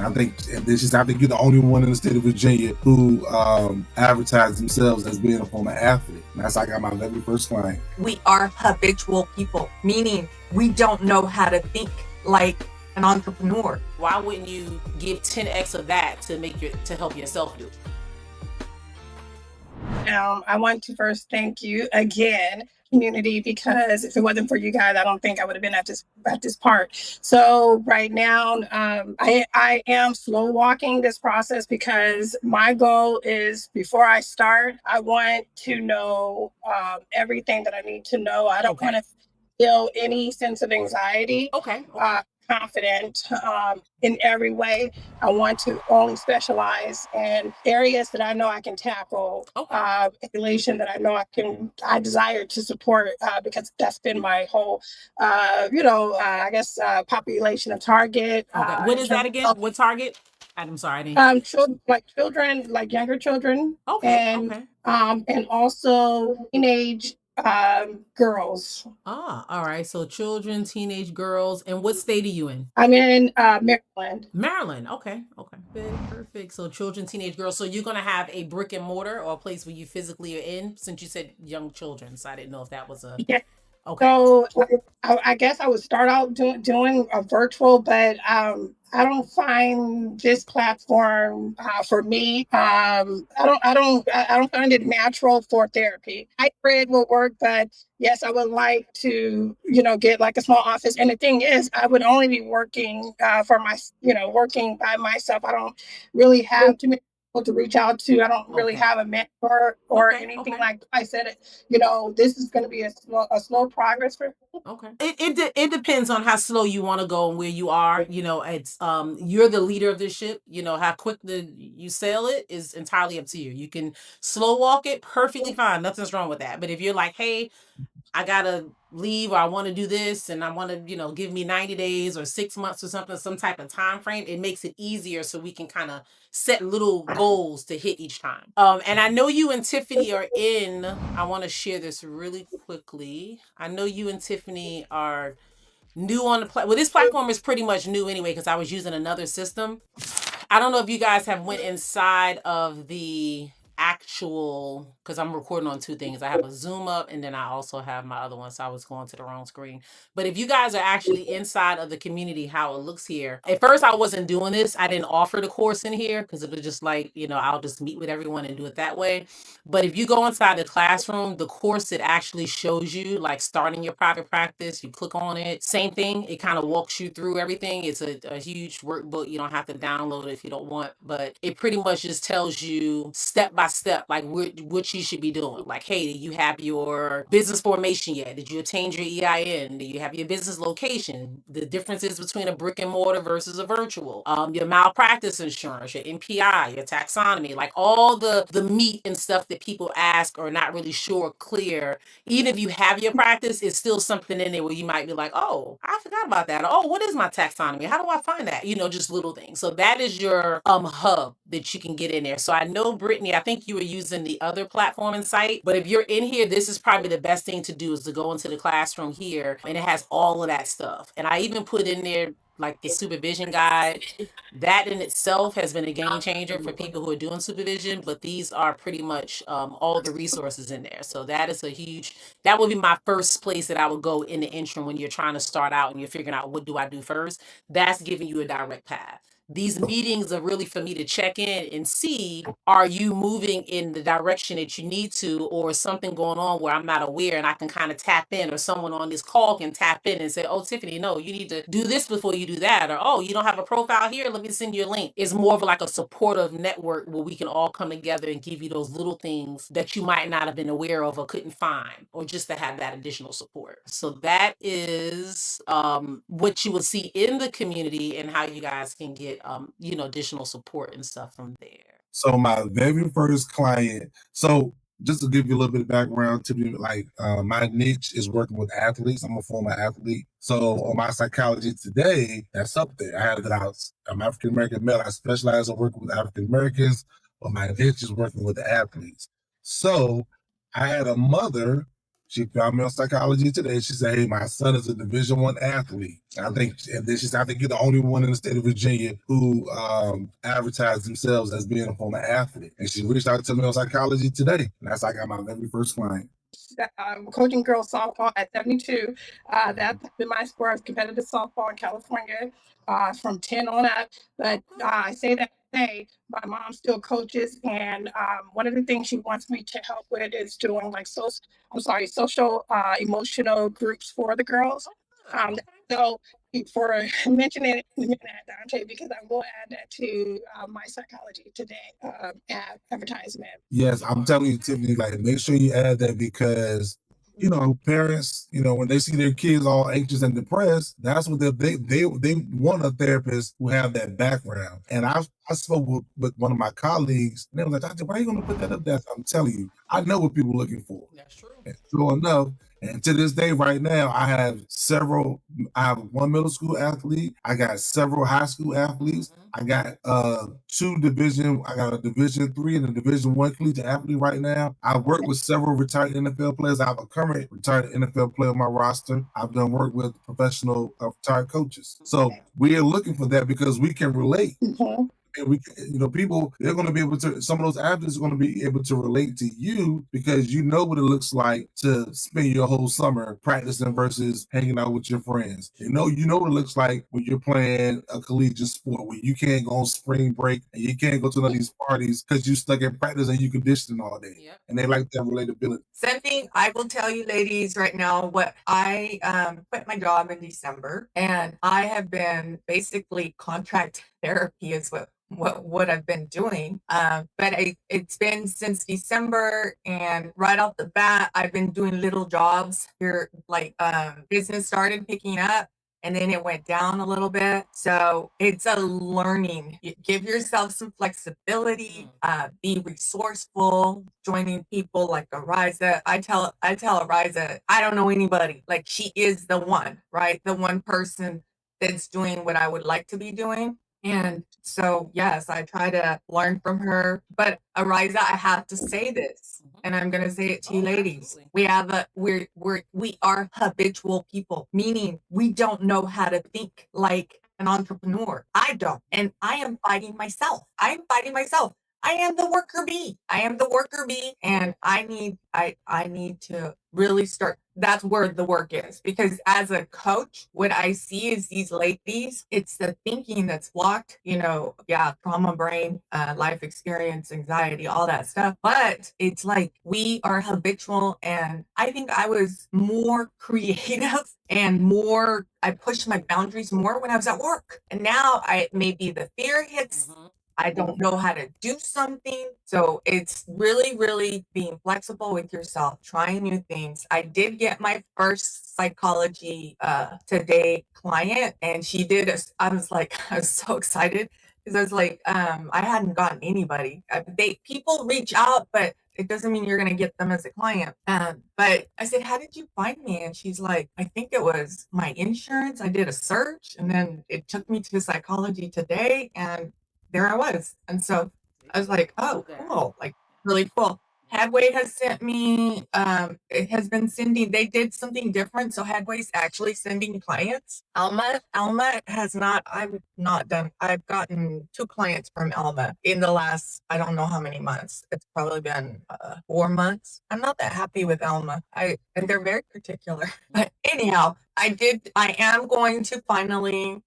I think you're the only one in the state of Virginia who advertise themselves as being a former athlete. And that's how I got my very first client. We are habitual people, meaning we don't know how to think like an entrepreneur. Why wouldn't you give 10x of that to help yourself do? I want to first thank you again, community, because if it wasn't for you guys, I don't think I would have been at this part. So right now, I am slow walking this process because my goal is, before I start, I want to know everything that I need to know. I don't want to feel any sense of anxiety. Confident in every way. I want to only specialize in areas that I know I can tackle, population that I know I desire to support, because that's been my whole, population of target. What is that again? What target? I'm sorry. Children, like younger children. And also teenage girls. All right. So children, teenage girls. And what state are you in? I'm in Maryland. Maryland. Okay. Perfect. So children, teenage girls. So you're going to have a brick and mortar or a place where you physically are in, since you said young children. So I didn't know if that was a... Yeah. Okay. So I guess I would start out doing a virtual, but I don't find this platform for me. I don't find it natural for therapy. Hybrid will work, but yes, I would like to, get like a small office. And the thing is, I would only be working working by myself. I don't really have too many people to reach out to. I don't really have a mentor or anything like that. I said, this is going to be a slow progress for me. It depends on how slow you want to go and where you are. It's you're the leader of this ship. How quick you sail it is entirely up to you. You can slow walk it perfectly fine. Nothing's wrong with that. But if you're like, hey, I gotta leave, or I want to do this, and I want to, give me 90 days or 6 months or something, some type of time frame, it makes it easier so we can kind of set little goals to hit each time. And I know you and Tiffany are in, I want to share this really quickly. I know you and Tiffany are new on the platform. Well, this platform is pretty much new anyway, because I was using another system. I don't know if you guys have went inside of the actual, because I'm recording on two things. I have a Zoom up, and then I also have my other one, so I was going to the wrong screen. But if you guys are actually inside of the community, how it looks here. At first, I wasn't doing this. I didn't offer the course in here because it was just like, I'll just meet with everyone and do it that way. But if you go inside the classroom, the course, it actually shows you like starting your private practice. You click on it. Same thing. It kind of walks you through everything. It's a huge workbook. You don't have to download it if you don't want, but it pretty much just tells you step by step, like what you should be doing. Like, hey, do you have your business formation yet? Did you attain your EIN? Do you have your business location? The differences between a brick and mortar versus a virtual. Your malpractice insurance, your MPI, your taxonomy, like all the meat and stuff that people ask or not really sure clear. Even if you have your practice, it's still something in there where you might be like, oh, I forgot about that. Oh, what is my taxonomy? How do I find that? Just little things. So that is your hub that you can get in there. So I know, Brittany, I think you were using the other platform and site, but if you're in here, this is probably the best thing to do, is to go into the classroom here, and it has all of that stuff. And I even put in there like the supervision guide. That in itself has been a game changer for people who are doing supervision, but these are pretty much all the resources in there. So that is that would be my first place that I would go in the interim when you're trying to start out and you're figuring out what do I do first. That's giving you a direct path. These meetings are really for me to check in and see, are you moving in the direction that you need to, or is something going on where I'm not aware, and I can kind of tap in, or someone on this call can tap in and say, oh, Tiffany, no, you need to do this before you do that. Or, oh, you don't have a profile here, let me send you a link. It's more of like a supportive network where we can all come together and give you those little things that you might not have been aware of or couldn't find, or just to have that additional support. So that is what you will see in the community, and how you guys can get additional support and stuff from there. So my very first client, so just to give you a little bit of background, to be like, my niche is working with athletes. I'm a former athlete. So on my psychology today, that's up there. I had that I'm African-American male. I specialize in working with African-Americans, but my niche is working with athletes. So I had a mother She found me on Psychology Today. She said, "Hey, my son is a Division I athlete." I think, and then she said, "I think you're the only one in the state of Virginia who advertised themselves as being a former athlete." And she reached out to me on Psychology Today, and that's how I got my very first client. Coaching girls softball at 72. That's been my sport of competitive softball in California from 10 on up. But I say that to say my mom still coaches, and one of the things she wants me to help with is doing like social emotional groups for the girls. So for mentioning that, Dante, because I will add that to my Psychology Today advertisement. Yes, I'm telling you, Tiffany, like make sure you add that because parents, when they see their kids all anxious and depressed, that's what they want a therapist who have that background. And I spoke with one of my colleagues, and they was like, "Doctor, why are you gonna put that up there?" I'm telling you, I know what people are looking for. That's true. And sure enough, and to this day, right now, I have one middle school athlete. I got several high school athletes. I got I got a Division III and a Division I collegiate athlete right now. I work with several retired NFL players. I have a current retired NFL player on my roster. I've done work with professional retired coaches. So we are looking for that because we can relate. And we, people, they're going to be able to, some of those athletes are going to be able to relate to you because you know what it looks like to spend your whole summer practicing versus hanging out with your friends. You know what it looks like when you're playing a collegiate sport where you can't go on spring break and you can't go to none of these parties because you stuck in practice and you conditioning all day. Yep. And they like that relatability. Something I will tell you, ladies, right now, what I quit my job in December, and I have been basically contract therapy is what I've been doing. But it's been since December, and right off the bat, I've been doing little jobs here, like business started picking up. And then it went down a little bit. So it's a learning. Give yourself some flexibility, be resourceful, joining people like Arisza. I tell Arisza, I don't know anybody. Like she is the one, right? The one person that's doing what I would like to be doing. And so, yes, I try to learn from her. But Arisza, I have to say this, and I'm going to say it to you, ladies. Absolutely. We are habitual people, meaning we don't know how to think like an entrepreneur. I don't, and I am fighting myself. I am the worker bee. And I need to really start. That's where the work is, because as a coach, what I see is these ladies, it's the thinking that's blocked, trauma brain, life experience, anxiety, all that stuff. But it's like we are habitual, and I think I was more creative and I pushed my boundaries more when I was at work. And now maybe the fear hits. I don't know how to do something. So it's really, really being flexible with yourself, trying new things. I did get my first Psychology Today client, and I was so excited because I was like, I hadn't gotten anybody. People reach out, but it doesn't mean you're going to get them as a client. But I said, "How did you find me?" And she's like, "I think it was my insurance. I did a search, and then it took me to Psychology Today, and there I was." And so I was like, "Oh, cool. Like really cool." Headway has sent me, it has been sending, they did something different. So Headway's actually sending clients. Alma has not, I've gotten 2 clients from Alma in the last, I don't know how many months. It's probably been 4 months. I'm not that happy with Alma. And they're very particular. But anyhow, I am going to finally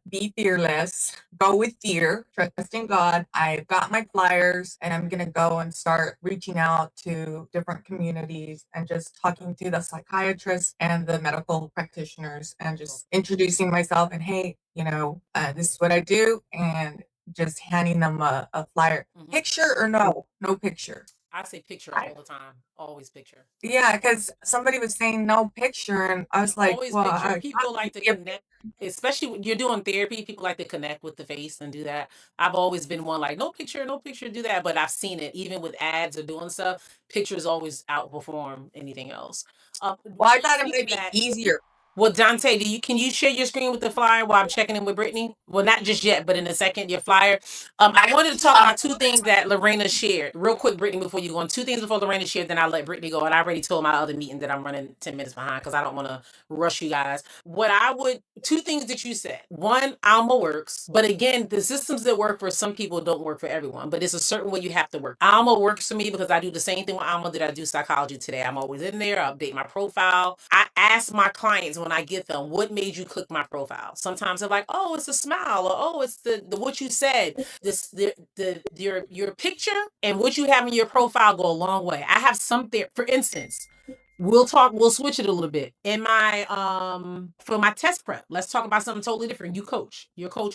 be fearless, go with fear, trust in God. I've got my flyers, and I'm going to go and start reaching out to different communities and just talking to the psychiatrists and the medical practitioners and just introducing myself and, hey, this is what I do, and just handing them a flyer. Picture or no picture? I say picture all the time. Always picture. Yeah, because somebody was saying no picture, and I was like, Always well, picture. People like to connect, especially when you're doing therapy. People like to connect with the face and do that. I've always been one like no picture, do that. But I've seen it even with ads or doing stuff. Pictures always outperform anything else. well, I thought it might be easier. Well, Dante, can you share your screen with the flyer while I'm checking in with Brittany? Well, not just yet, but in a second, your flyer. I wanted to talk about two things that Lorena shared. Real quick, Brittany, before you go on. Two things before Lorena shared, then I'll let Brittany go. And I already told my other meeting that I'm running 10 minutes behind because I don't want to rush you guys. Two things that you said. One, Alma works. But again, the systems that work for some people don't work for everyone. But it's a certain way you have to work. Alma works for me because I do the same thing with Alma that I do psychology today. I'm always in there. I update my profile. I ask my clients when I get them, what made you click my profile? Sometimes they're like, oh, it's a smile, or oh, it's the what you said. Your picture and what you have in your profile go a long way. I have some there, for instance. We'll switch it a little bit. In my for my test prep, let's talk about something totally different. You're coach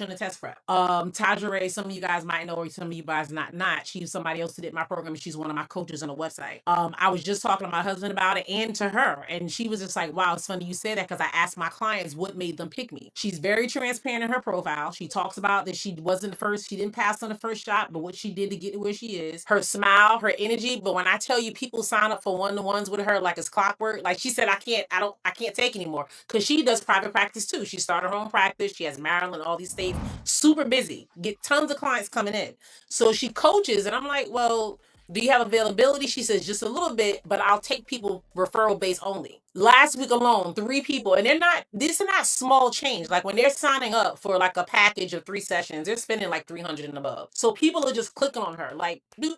on the test prep. Tajare, some of you guys might know, or some of you guys not. She's somebody else who did my program, and she's one of my coaches on the website. I was just talking to my husband about it and to her, and she was just like, wow, it's funny you say that, because I asked my clients what made them pick me. She's very transparent in her profile. She talks about that she wasn't the first, she didn't pass on the first shot, but what she did to get to where she is, her smile, her energy. But when I tell you, people sign up for one-to-ones with her like it's clockwork. Like she said, I can't take anymore, because she does private practice too. She started her own practice. She has Maryland, all these states, super busy, get tons of clients coming in. So she coaches, and I'm like, well, do you have availability? She says, just a little bit, but I'll take people referral based only. Last week alone, 3 people, and these are not small change. Like when they're signing up for like a package of 3 sessions, they're spending like 300 and above. So people are just clicking on her, like, do.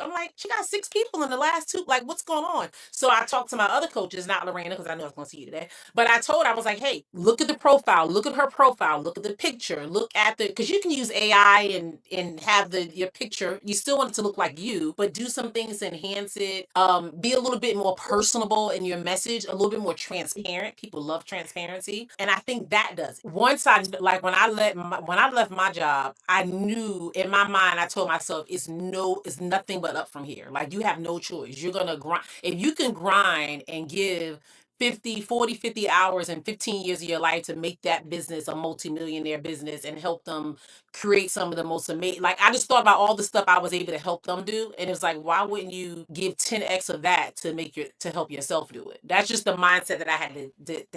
I'm like, she got 6 people in the last 2. Like, what's going on? So I talked to my other coaches, not Lorena, because I know I was going to see you today. But I told her, I was like, hey, look at the profile, look at her profile, look at the picture, look at because you can use AI and have your picture. You still want it to look like you, but do some things to enhance it. Be a little bit more personable in your message, a little bit more transparent. People love transparency, and I think that does it. Once when I left my job, I knew in my mind, I told myself, it's nothing but up from here. Like, you have no choice. You're gonna grind. If you can grind and give 50 hours and 15 years of your life to make that business a multimillionaire business and help them create some of the most amazing, like, I just thought about all the stuff I was able to help them do, and it was like, why wouldn't you give 10x of that to help yourself do it? That's just the mindset that I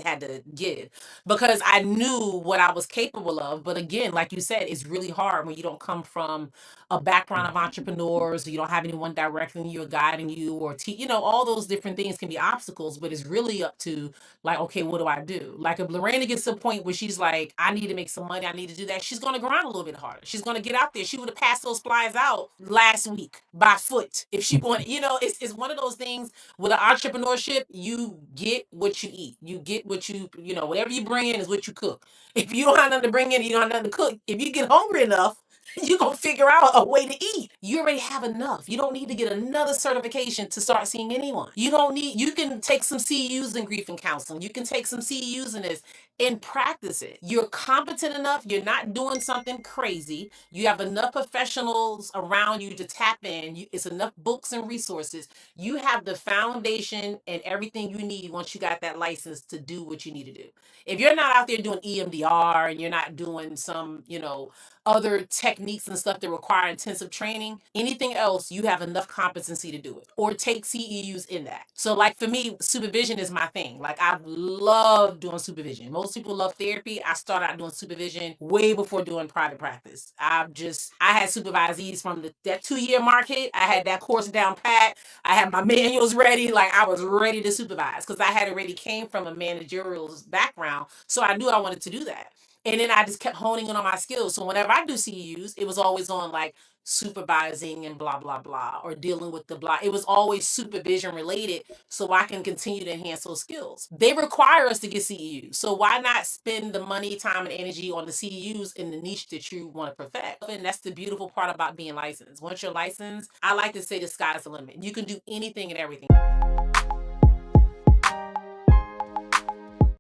had to give, because I knew what I was capable of. But again, like you said, it's really hard when you don't come from a background of entrepreneurs, you don't have anyone directing you or guiding you, or all those different things can be obstacles. But it's really up to, like, okay, what do I do? Like, if Lorena gets to a point where she's like, I need to make some money, I need to do that, she's going to grind a little bit harder. She's going to get out there. She would have passed those flyers out last week by foot if she wanted. It's one of those things with an entrepreneurship. You get what you eat. You get what whatever you bring in is what you cook. If you don't have nothing to bring in, you don't have nothing to cook. If you get hungry enough, you're going to figure out a way to eat. You already have enough. You don't need to get another certification to start seeing anyone. You can take some CEUs in grief and counseling. You can take some CEUs in this and practice it. You're competent enough. You're not doing something crazy. You have enough professionals around you to tap in. It's enough books and resources. You have the foundation and everything you need once you got that license to do what you need to do. If you're not out there doing EMDR and you're not doing some, other techniques and stuff that require intensive training, anything else, you have enough competency to do it, or take CEUs in that. So, like, for me, supervision is my thing. Like, I love doing supervision. Most people love therapy. I started out doing supervision way before doing private practice. I had supervisees from that 2-year mark hit. I had that course down pat. I had my manuals ready. Like, I was ready to supervise because I had already came from a managerial background. So I knew I wanted to do that. And then I just kept honing in on my skills. So whenever I do CEUs, it was always on like supervising and blah, blah, blah, or dealing with the blah. It was always supervision related, so I can continue to enhance those skills. They require us to get CEUs. So why not spend the money, time, and energy on the CEUs in the niche that you want to perfect? And that's the beautiful part about being licensed. Once you're licensed, I like to say the sky's the limit. You can do anything and everything.